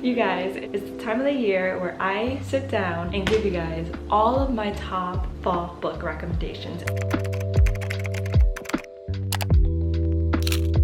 You guys, it's the time of the year where I sit down and give you guys all of my top fall book recommendations.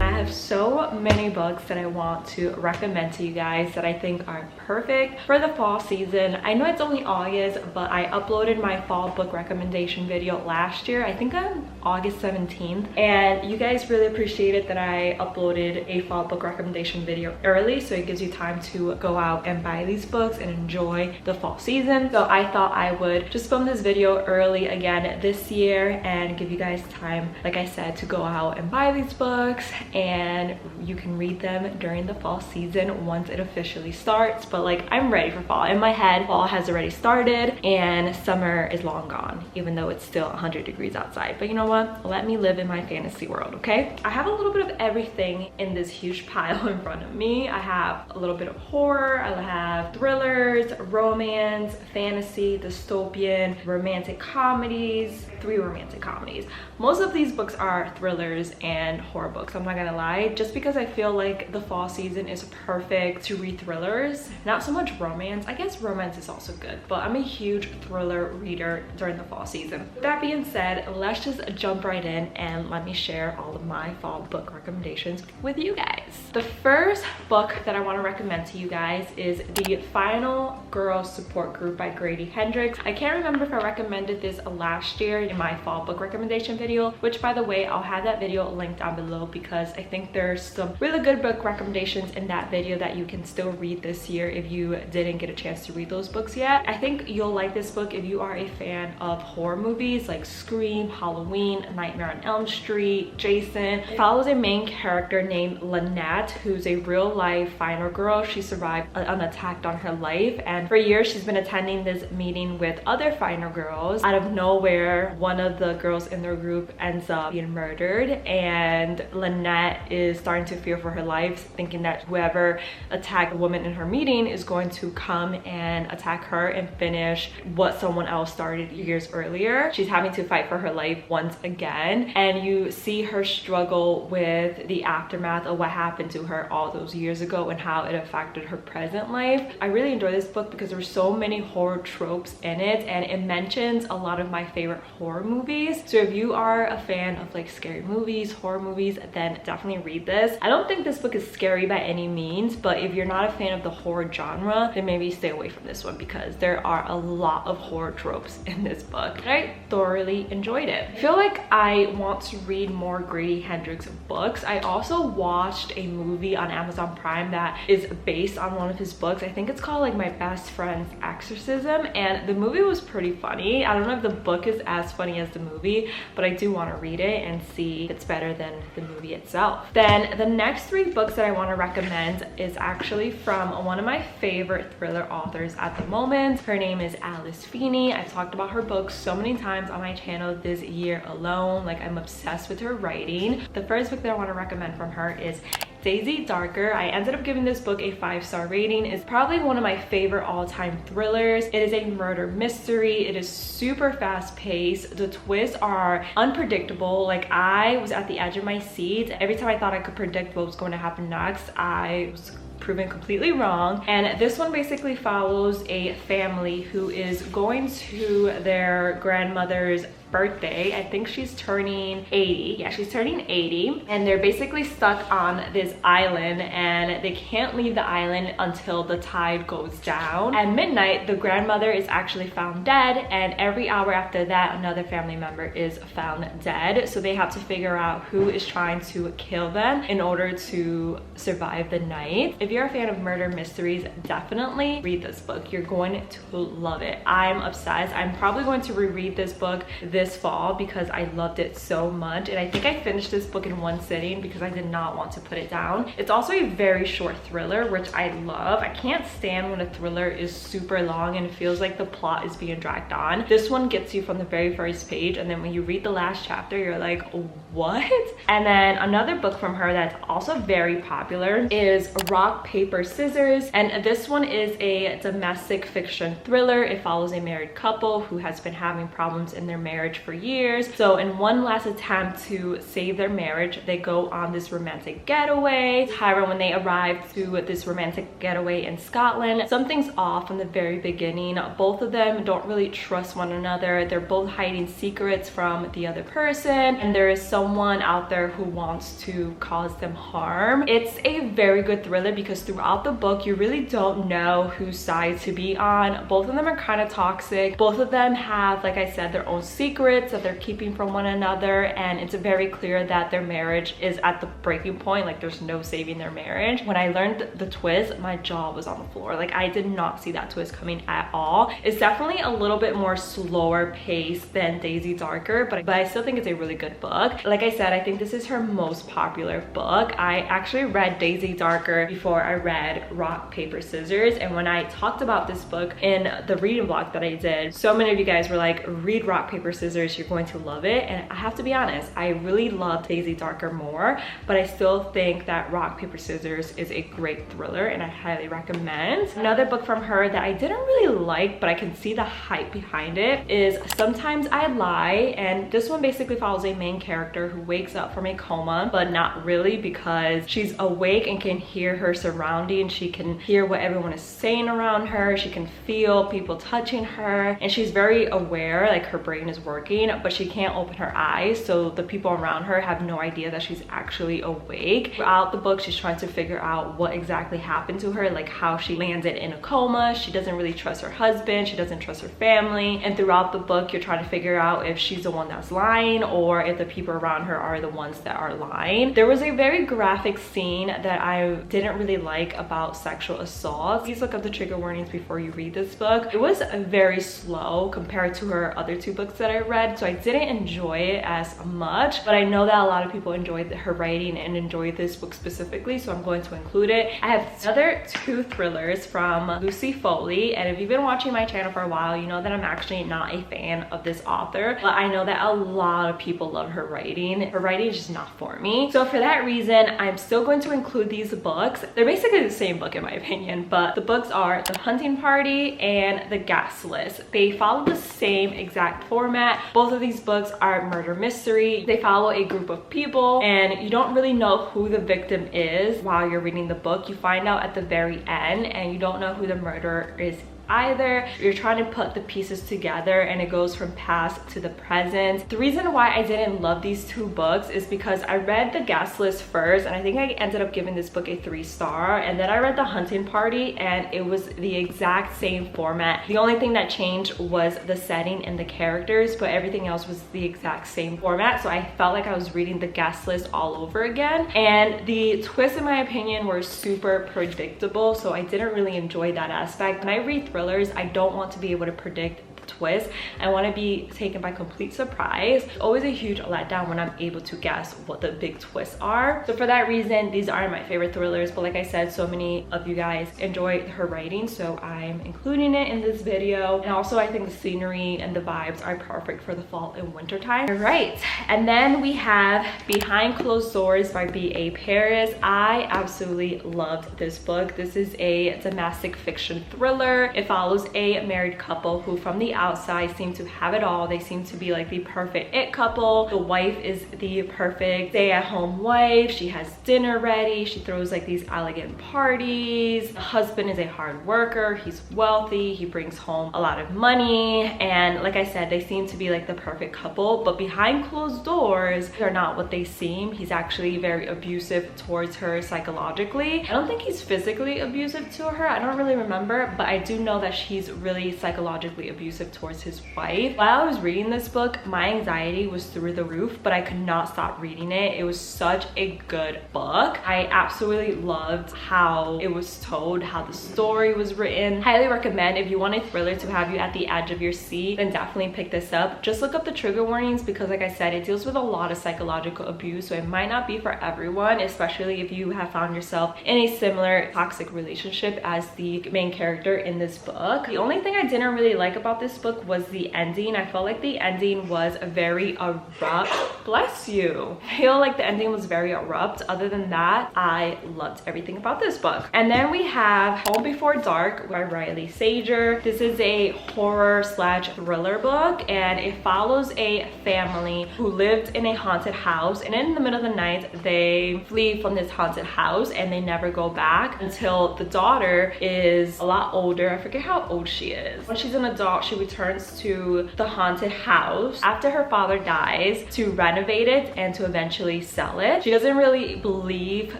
I have so many books that I want to recommend to you guys that I think are perfect for the fall season. I know it's only August, but I uploaded my fall book recommendation video last year, I think on August 17th, and you guys really appreciated that I uploaded a fall book recommendation video early, so it gives you time to go out and buy these books and enjoy the fall season. So I thought I would just film this video early again this year and give you guys time, like I said, to go out and buy these books, and you can read them during the fall season once it officially starts. But like, I'm ready for fall. In my head, fall has already started and summer is long gone, even though it's still 100 degrees outside. But you know what? Let me live in my fantasy world, okay? I have a little bit of everything in this huge pile in front of me. I have a little bit of horror, I have thrillers, romance, fantasy, dystopian, romantic comedies, 3 romantic comedies. Most of these books are thrillers and horror books, I'm not gonna lie, just because I feel like the fall season is perfect to read thrillers. Not so much romance. I guess romance is also good, but I'm a huge thriller reader during the fall season. With that being said, let's just jump right in and let me share all of my fall book recommendations with you guys. The first book that I want to recommend to you guys is The Final Girl Support Group by Grady Hendrix. I can't remember if I recommended this last year in my fall book recommendation video, which by the way, I'll have that video linked down below because I think there's some really good book recommendations in that video that you can still read this year if you didn't get a chance to read those books yet. I think you'll like this book if you are a fan of horror movies like Scream, Halloween, Nightmare on Elm Street, Jason. It follows a main character named Lynette, who's a real life final girl. She survived an attack on her life, and for years she's been attending this meeting with other final girls. Out of nowhere, one of the girls in their group ends up being murdered, and Lynette is starting to fear for her life, thinking that whoever attacked the woman in her meeting is going to come and attack her and finish what someone else started years earlier. She's having to fight for her life once again, and you see her struggle with the aftermath of what happened to her all those years ago and how it affected her present life. I really enjoy this book because there's so many horror tropes in it, and it mentions a lot of my favorite horror movies. So if you are a fan of like scary movies, horror movies, then definitely read this. I don't think this book is scary by any means, but if you're not a fan of the horror genre, then maybe stay away from this one because there are a lot of horror tropes in this book. And I thoroughly enjoyed it. I feel like I want to read more Grady Hendrix books. I also watched a movie on Amazon Prime that is based on one of his books. I think it's called like My Best Friend's Exorcism, and the movie was pretty funny. I don't know if the book is as funny as the movie, but I do want to read it and see if it's better than the movie itself. Then the next 3 books that I want to recommend is actually from one of my favorite thriller authors at the moment. Her name is Alice Feeney. I've talked about her books so many times on my channel this year alone. Like, I'm obsessed with her writing. The first book that I want to recommend from her is Daisy Darker. I ended up giving this book a 5-star rating. It's probably one of my favorite all-time thrillers. It is a murder mystery. It is super fast-paced. The twists are unpredictable. Like, I was at the edge of my seat. Every time I thought I could predict what was going to happen next, I was proven completely wrong. And this one basically follows a family who is going to their grandmother's birthday. I think she's turning 80. Yeah, she's turning 80, and they're basically stuck on this island and they can't leave the island until the tide goes down. At midnight, the grandmother is actually found dead, and every hour after that, another family member is found dead. So they have to figure out who is trying to kill them in order to survive the night. If you're a fan of murder mysteries, definitely read this book. You're going to love it. I'm obsessed. I'm probably going to reread this book this fall because I loved it so much, and I think I finished this book in one sitting because I did not want to put it down. It's also a very short thriller, which I love. I can't stand when a thriller is super long and it feels like the plot is being dragged on. This one gets you from the very first page, and then when you read the last chapter, you're like, what? And then another book from her that's also very popular is Rock, Paper, Scissors, and this one is a domestic fiction thriller. It follows a married couple who has been having problems in their marriage marriage for years. So in one last attempt to save their marriage, they go on this romantic getaway. Tahereh, when they arrive to this romantic getaway in Scotland, something's off from the very beginning. Both of them don't really trust one another. They're both hiding secrets from the other person, and there is someone out there who wants to cause them harm. It's a very good thriller because throughout the book you really don't know whose side to be on. Both of them are kind of toxic. Both of them have, like I said, their own secrets that they're keeping from one another, and it's very clear that their marriage is at the breaking point. Like there's no saving their marriage. When I learned the twist, my jaw was on the floor. Like I did not see that twist coming at all. It's definitely a little bit more slower paced than Daisy Darker, but I still think it's a really good book. Like I said, I think this is her most popular book. I actually read Daisy Darker before I read Rock, Paper, Scissors, and when I talked about this book in the reading blog that I did, so many of you guys were like, read Rock, Paper, Scissors, you're going to love it. And I have to be honest, I really love Daisy Darker more, but I still think that Rock, Paper, Scissors is a great thriller and I highly recommend. Another book from her that I didn't really like, but I can see the hype behind it, is Sometimes I Lie. And this one basically follows a main character who wakes up from a coma, but not really, because she's awake and can hear her surroundings. She can hear what everyone is saying around her. She can feel people touching her, and she's very aware, like her brain is working, but she can't open her eyes, so the people around her have no idea that she's actually awake. Throughout the book, she's trying to figure out what exactly happened to her, like how she landed in a coma. She doesn't really trust her husband, she doesn't trust her family, and throughout the book you're trying to figure out if she's the one that's lying or if the people around her are the ones that are lying. There was a very graphic scene that I didn't really like about sexual assault. Please look up the trigger warnings before you read this book. It was very slow compared to her other two books that I read, so I didn't enjoy it as much, but I know that a lot of people enjoyed her writing and enjoyed this book specifically, so I'm going to include it. I have another two thrillers from Lucy Foley, and if you've been watching my channel for a while, you know that I'm actually not a fan of this author, but I know that a lot of people love her writing. Her writing is just not for me, so for that reason I'm still going to include these books. They're basically the same book in my opinion, but the books are The Hunting Party and The Guest List. They follow the same exact format. Both of these books are murder mystery. They follow a group of people and you don't really know who the victim is while you're reading the book. You find out at the very end and you don't know who the murderer is either. You're trying to put the pieces together and it goes from past to the present. The reason why I didn't love these two books is because I read The Guest List first and I think I ended up giving this book a 3-star, and then I read The Hunting Party and it was the exact same format. The only thing that changed was the setting and the characters, but everything else was the exact same format, so I felt like I was reading The Guest List all over again, and the twists in my opinion were super predictable, so I didn't really enjoy that aspect. When I read thrillers, I don't want to be able to predict the twist. I want to be taken by complete surprise. It's always a huge letdown when I'm able to guess what the big twists are. So for that reason, these aren't my favorite thrillers, but like I said, so many of you guys enjoy her writing, so I'm including it in this video. And also I think the scenery and the vibes are perfect for the fall and winter time. All right, and then we have Behind Closed Doors by B.A. Paris. I absolutely loved this book. This is a domestic fiction thriller. It follows a married couple who from the outside seem to have it all. They seem to be like the perfect it couple. The wife is the perfect stay-at-home wife. She has dinner ready. She throws like these elegant parties. The husband is a hard worker. He's wealthy. He brings home a lot of money. And like I said, they seem to be like the perfect couple, but behind closed doors, they're not what they seem. He's actually very abusive towards her psychologically. I don't think he's physically abusive to her. I don't really remember, but I do know that he's really psychologically abusive towards his wife. While I was reading this book, my anxiety was through the roof, but I could not stop reading it. It was such a good book. I absolutely loved how it was told, how the story was written. Highly recommend. If you want a thriller to have you at the edge of your seat, then definitely pick this up. Just look up the trigger warnings because like I said, it deals with a lot of psychological abuse, so it might not be for everyone, especially if you have found yourself in a similar toxic relationship as the main character in this book. The only thing I didn't really like about this this book was the ending. I felt like the ending was very abrupt. Bless you. I feel like the ending was very abrupt. Other than that, I loved everything about this book. And then we have Home Before Dark by Riley Sager. This is a horror slash thriller book, and it follows a family who lived in a haunted house, and in the middle of the night they flee from this haunted house and they never go back until the daughter is a lot older. I forget how old she is. When she's an adult, she returns to the haunted house after her father dies to renovate it and to eventually sell it. She doesn't really believe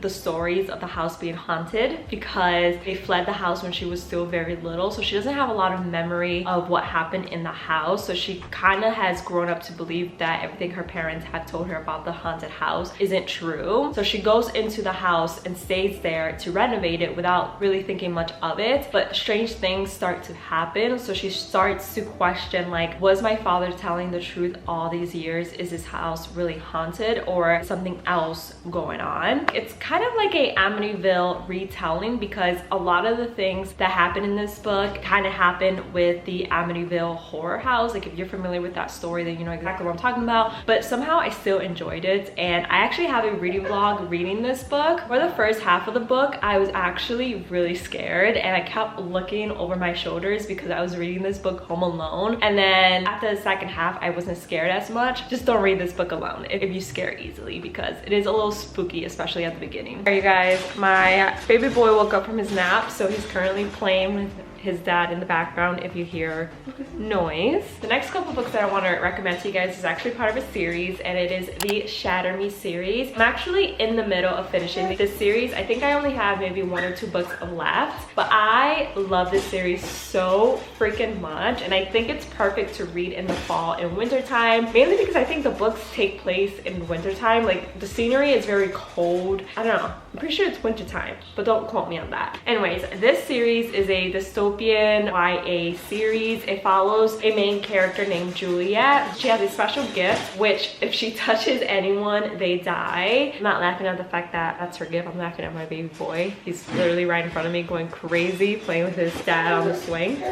the stories of the house being haunted because they fled the house when she was still very little, so she doesn't have a lot of memory of what happened in the house. So she kind of has grown up to believe that everything her parents have told her about the haunted house isn't true. So she goes into the house and stays there to renovate it without really thinking much of it, but strange things start to happen. So she starts to question, like, was my father telling the truth all these years? Is this house really haunted or something else going on? It's kind of like a Amityville retelling because a lot of the things that happen in this book kind of happen with the Amityville horror house. Like, if you're familiar with that story, then you know exactly what I'm talking about. But somehow I still enjoyed it, and I actually have a reading vlog reading this book. For the first half of the book, I was actually really scared and I kept looking over my shoulders because I was reading this book home alone. And then after the second half, I wasn't scared as much. Just don't read this book alone if you scare easily because it is a little spooky, especially at the beginning. Alright, you guys, my baby boy woke up from his nap, so he's currently playing with his dad in the background if you hear noise. The next couple books that I want to recommend to you guys is actually part of a series, and it is the Shatter Me series. I'm actually in the middle of finishing this series. I think I only have maybe 1 or 2 books left, but I love this series so freaking much, and I think it's perfect to read in the fall and winter time, mainly because I think the books take place in winter time. Like, the scenery is very cold. I don't know, I'm pretty sure it's winter time, but don't quote me on that. Anyways, this series is a dystopian YA series. It follows a main character named Juliet. She has a special gift, which if she touches anyone, they die. I'm not laughing at the fact that that's her gift. I'm laughing at my baby boy. He's literally right in front of me going crazy, playing with his dad on the swing.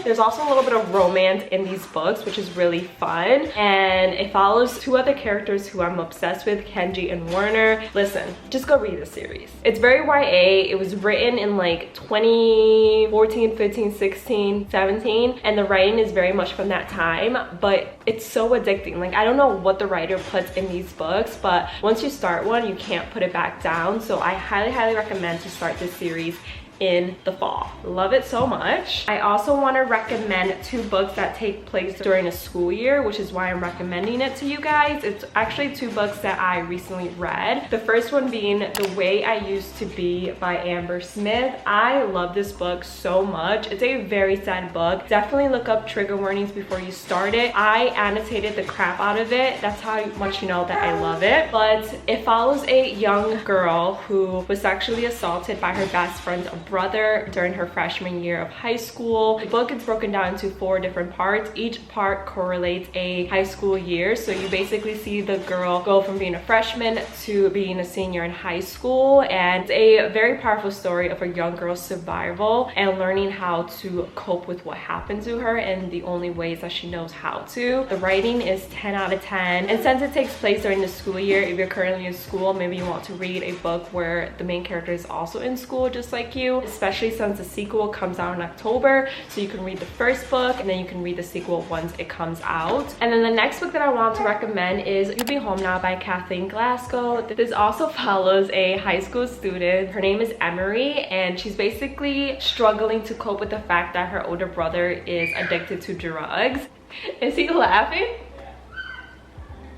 There's also a little bit of romance in these books, which is really fun. And it follows 2 other characters who I'm obsessed with, Kenji and Werner. Listen, just go read this series. It's very YA. It was written in like 2014, 15, 16, 17. And the writing is very much from that time, but it's so addicting. Like, I don't know what the writer puts in these books, but once you start one, you can't put it back down. So I highly, highly recommend to start this series in the fall. Love it so much. I also want to recommend 2 books that take place during a school year, which is why I'm recommending it to you guys. It's actually 2 books that I recently read. The first one being The Way I Used to Be by Amber Smith. I love this book so much. It's a very sad book. Definitely look up trigger warnings before you start it. I annotated the crap out of it. That's how much you know that I love it. But it follows a young girl who was sexually assaulted by her best friend's brother during her freshman year of high school. The book is broken down into 4 different parts. Each part correlates a high school year. So you basically see the girl go from being a freshman to being a senior in high school. And it's a very powerful story of a young girl's survival and learning how to cope with what happened to her and the only ways that she knows how to. The writing is 10 out of 10. And since it takes place during the school year, if you're currently in school, maybe you want to read a book where the main character is also in school just like you, especially since the sequel comes out in October. So you can read the first book and then you can read the sequel once it comes out. And then the next book that I want to recommend is You'll Be Home Now by Kathleen Glasgow. This also follows a high school student. Her name is Emery, and she's basically struggling to cope with the fact that her older brother is addicted to drugs. Is he laughing?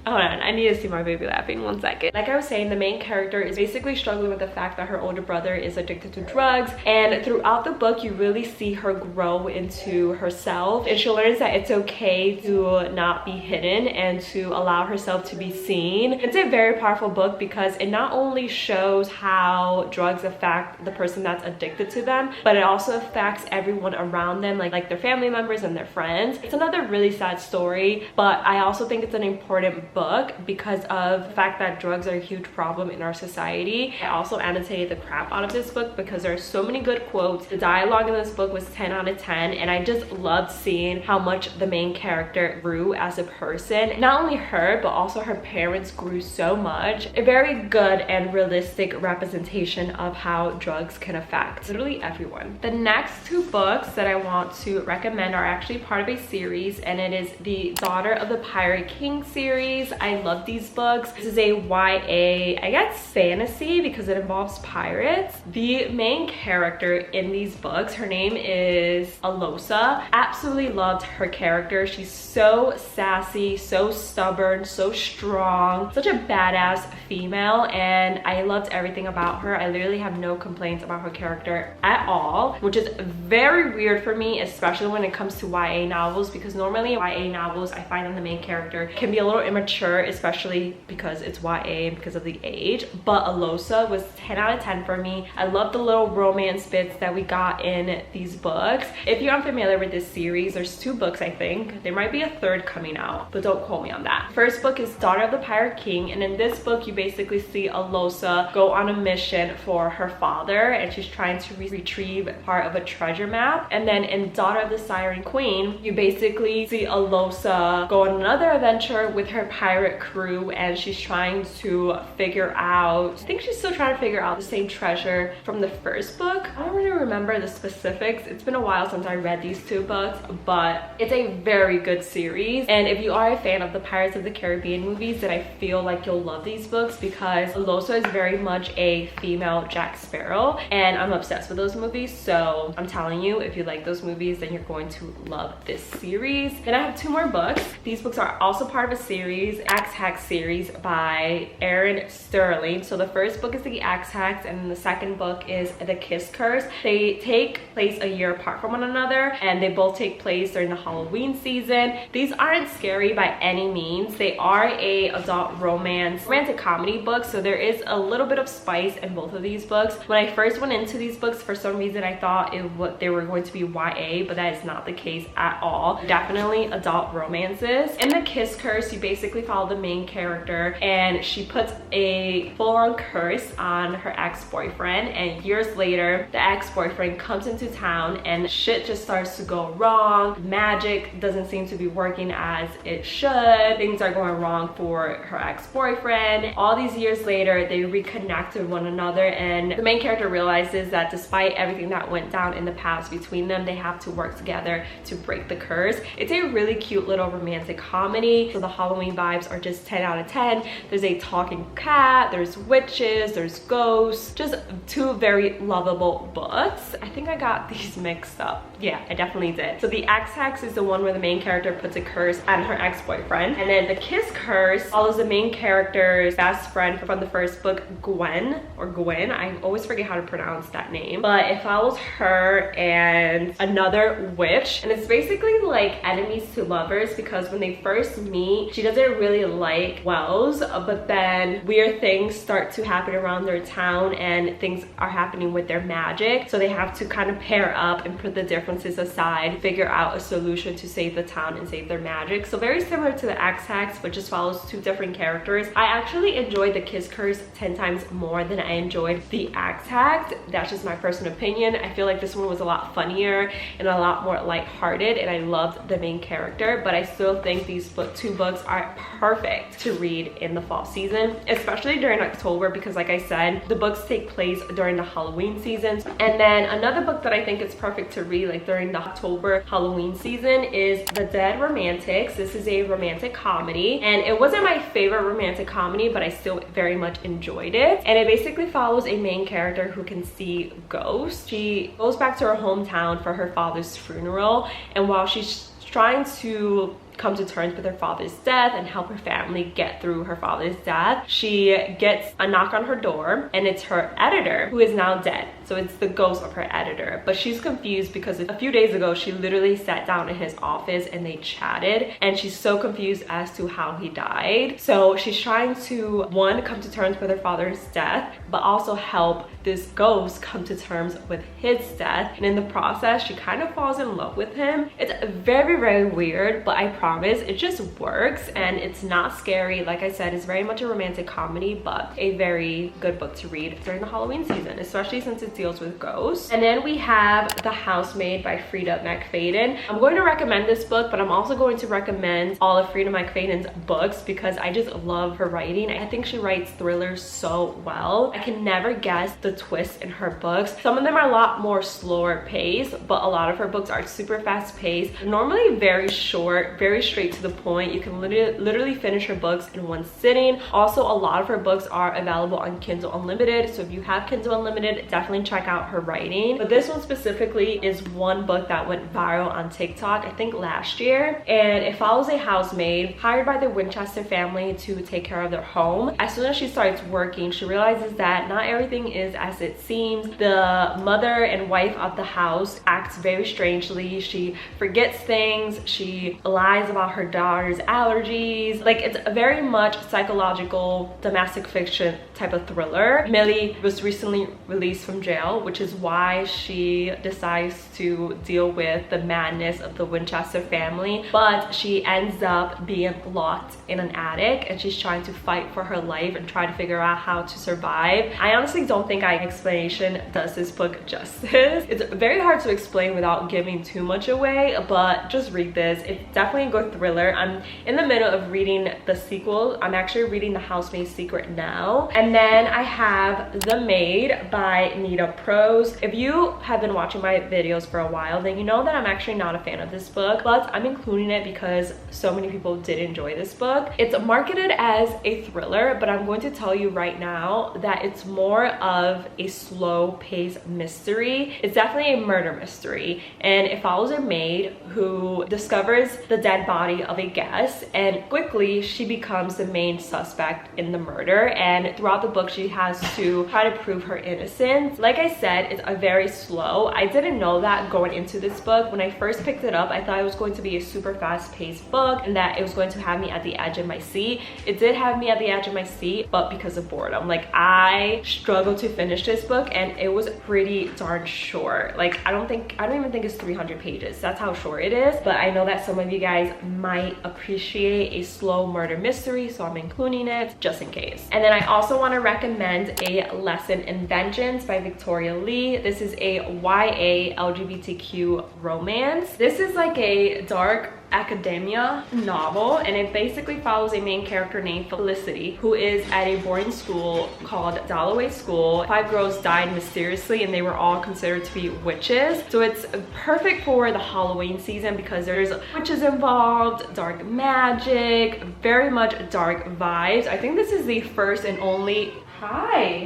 Hold on, I need to see my baby laughing. 1 second. Like I was saying, the main character is basically struggling with the fact that her older brother is addicted to drugs, and throughout the book you really see her grow into herself, and she learns that it's okay to not be hidden and to allow herself to be seen. It's a very powerful book because it not only shows how drugs affect the person that's addicted to them, but it also affects everyone around them, like their family members and their friends. It's another really sad story, but I also think it's an important book because of the fact that drugs are a huge problem in our society. I also annotated the crap out of this book because there are so many good quotes. The dialogue in this book was 10 out of 10, and I just loved seeing how much the main character grew as a person. Not only her, but also her parents grew so much. A very good and realistic representation of how drugs can affect literally everyone. The next two books that I want to recommend are actually part of a series, and it is the Daughter of the Pirate King series. I love these books. This is a YA, I guess, fantasy because it involves pirates. The main character in these books, her name is Alosa. Absolutely loved her character. She's so sassy, so stubborn, so strong, such a badass female, and I loved everything about her. I literally have no complaints about her character at all, which is very weird for me, especially when it comes to YA novels, because normally YA novels I find that the main character can be a little immature, especially because it's YA and because of the age. But Alosa was 10 out of 10 for me. I love the little romance bits that we got in these books. If you're unfamiliar with this series, there's two books, I think. There might be a third coming out, but don't quote me on that. First book is Daughter of the Pirate King, and in this book you basically see Alosa go on a mission for her father, and she's trying to retrieve part of a treasure map. And then in Daughter of the Siren Queen, you basically see Alosa go on another adventure with her pirate crew, and she's trying to figure out, I think she's still trying to figure out the same treasure from the first book. I don't really remember the specifics. It's been a while since I read these two books, but it's a very good series. And if you are a fan of the Pirates of the Caribbean movies, then I feel like you'll love these books because Alosa is very much a female Jack Sparrow, and I'm obsessed with those movies. So I'm telling you, if you like those movies, then you're going to love this series. Then I have two more books. These books are also part of a series, Axe Hacks series by Erin Sterling. So the first book is the Axe Hacks, and the second book is The Kiss Curse. They take place a year apart from one another, and they both take place during the Halloween season. These aren't scary by any means. They are a adult romantic comedy book, so there is a little bit of spice in both of these books. When I first went into these books, for some reason I thought they were going to be YA, but that is not the case at all. Definitely adult romances. In The Kiss Curse, you basically follow the main character, and she puts a full-on curse on her ex-boyfriend, and years later the ex-boyfriend comes into town and shit just starts to go wrong. Magic doesn't seem to be working as it should. Things are going wrong for her ex-boyfriend. All these years later, they reconnect with one another, and the main character realizes that despite everything that went down in the past between them, they have to work together to break the curse. It's a really cute little romantic comedy, so the Halloween vibes are just 10 out of 10. There's a talking cat, there's witches, there's ghosts, just two very lovable books. I think I got these mixed up. Yeah, I definitely did. So the Axe Hacks is the one where the main character puts a curse on her ex-boyfriend, and then The Kiss Curse follows the main character's best friend from the first book, Gwen, or Gwen. I always forget how to pronounce that name, but it follows her and another witch, and it's basically like enemies to lovers, because when they first meet, she doesn't really like Wells, but then weird things start to happen around their town, and things are happening with their magic, so they have to kind of pair up and put the differences aside, figure out a solution to save the town and save their magic. So very similar to the Axe Hacks, but just follows two different characters. I actually enjoyed The Kiss Curse 10 times more than I enjoyed the Axe Hacks. That's just my personal opinion. I feel like this one was a lot funnier and a lot more lighthearted, and I loved the main character, but I still think these two books are perfect to read in the fall season, especially during October, because like I said, the books take place during the Halloween season. And then another book that I think is perfect to read like during the October Halloween season is The Dead Romantics. This is a romantic comedy, and it wasn't my favorite romantic comedy, but I still very much enjoyed it. And it basically follows a main character who can see ghosts. She goes back to her hometown for her father's funeral, and while she's trying to come to terms with her father's death and help her family get through her father's death, she gets a knock on her door, and it's her editor who is now dead. So it's the ghost of her editor, but she's confused because a few days ago she literally sat down in his office and they chatted, and she's so confused as to how he died. So she's trying to, one, come to terms with her father's death, but also help this ghost come to terms with his death, and in the process she kind of falls in love with him. It's very, very weird, but I promise. It just works and it's not scary. Like I said, it's very much a romantic comedy, but a very good book to read during the Halloween season, especially since it deals with ghosts. And then we have The Housemaid by Freida McFadden. I'm going to recommend this book, but I'm also going to recommend all of Freida McFadden's books because I just love her writing. I think she writes thrillers so well. I can never guess the twists in her books. Some of them are a lot more slower paced, but a lot of her books are super fast paced. Normally very short, very straight to the point. You can literally finish her books in one sitting. Also, a lot of her books are available on Kindle Unlimited, so if you have Kindle Unlimited, definitely check out her writing. But this one specifically is one book that went viral on TikTok, I think last year, and it follows a housemaid hired by the Winchester family to take care of their home. As soon as she starts working, she realizes that not everything is as it seems. The mother and wife of the house acts very strangely. She forgets things, she lies about her daughter's allergies. Like, it's a very much psychological domestic fiction type of thriller. Millie was recently released from jail, which is why she decides to deal with the madness of the Winchester family, but she ends up being locked in an attic and she's trying to fight for her life and try to figure out how to survive. I honestly don't think my explanation does this book justice. It's very hard to explain without giving too much away, but just read this. It's definitely a good thriller. I'm in the middle of reading the sequel. I'm actually reading The Housemaid's Secret now. And then I have The Maid by Nita Prose. If you have been watching my videos for a while, then you know that I'm actually not a fan of this book, but I'm including it because so many people did enjoy this book. It's marketed as a thriller, but I'm going to tell you right now that it's more of a slow-paced mystery. It's definitely a murder mystery, and it follows a maid who discovers the dead body of a guest, and quickly she becomes the main suspect in the murder. And throughout the book, she has to try to prove her innocence. Like I said, it's a very slow. I didn't know that going into this book. When I first picked it up, I thought it was going to be a super fast-paced book and that it was going to have me at the edge of my seat. It did have me at the edge of my seat, but because of boredom. Like, I struggled to finish this book and it was pretty darn short. Like, I don't even think it's 300 pages. That's how short it is. But I know that some of you guys might appreciate a slow murder mystery, so I'm including it just in case. And then I also want to recommend A Lesson in Vengeance by Victoria Lee. This is a YA LGBTQ romance. This is like a dark academia novel, and it basically follows a main character named Felicity who is at a boarding school called Dalloway School. 5 girls died mysteriously and they were all considered to be witches, so it's perfect for the Halloween season because there's witches involved, dark magic, very much dark vibes. I think this is the first and only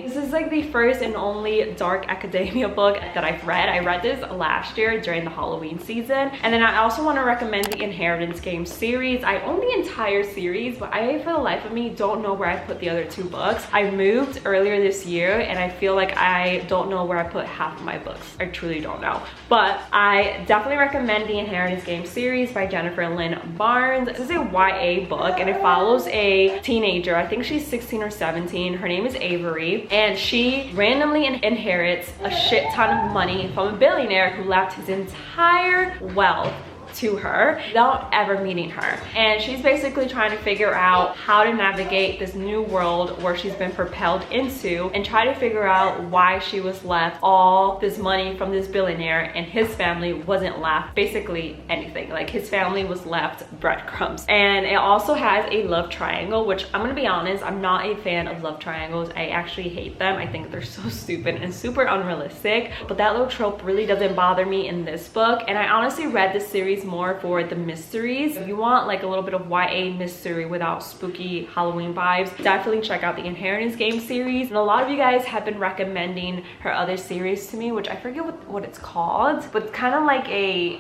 this is like the first and only dark academia book that I've read. I read this last year during the Halloween season. And then I also want to recommend the Inheritance Game series. I own the entire series, but I, for the life of me, don't know where I put the other 2 books. I moved earlier this year and I feel like I don't know where I put half of my books. I truly don't know. But I definitely recommend the Inheritance Game series by Jennifer Lynn Barnes. This is a YA book and it follows a teenager. I think she's 16 or 17. Her name is Avery, and she randomly inherits a shit ton of money from a billionaire who left his entire wealth to her without ever meeting her. And she's basically trying to figure out how to navigate this new world where she's been propelled into and try to figure out why she was left all this money from this billionaire and his family wasn't left basically anything. Like, his family was left breadcrumbs. And it also has a love triangle, which I'm gonna be honest, I'm not a fan of love triangles. I actually hate them. I think they're so stupid and super unrealistic, but that little trope really doesn't bother me in this book. And I honestly read this series more for the mysteries. If you want like a little bit of YA mystery without spooky Halloween vibes, definitely check out the Inheritance Game series. And a lot of you guys have been recommending her other series to me, which I forget what it's called, but it's kind of like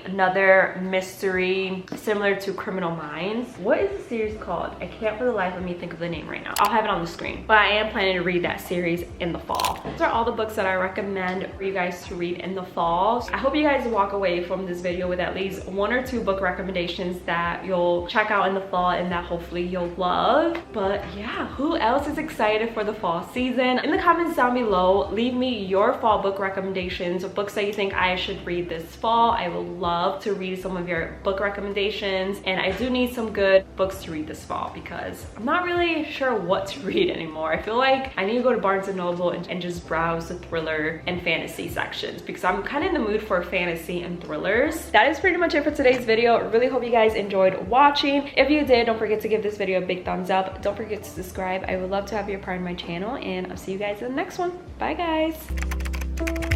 another mystery similar to Criminal Minds. What is the series called? I can't for the life of me think of the name right now. I'll have it on the screen, but I am planning to read that series in the fall. Those are all the books that I recommend for you guys to read in the fall. I hope you guys walk away from this video with at least one one or two book recommendations that you'll check out in the fall and that hopefully you'll love. But yeah, who else is excited for the fall season? In the comments down below, leave me your fall book recommendations, books that you think I should read this fall. I would love to read some of your book recommendations, and I do need some good books to read this fall because I'm not really sure what to read anymore. I feel like I need to go to Barnes & Noble and just browse the thriller and fantasy sections because I'm kind of in the mood for fantasy and thrillers. That is pretty much it for today's video. I really hope you guys enjoyed watching. If you did, don't forget to give this video a big thumbs up. Don't forget to subscribe. I would love to have you a part of my channel, and I'll see you guys in the next one. Bye guys.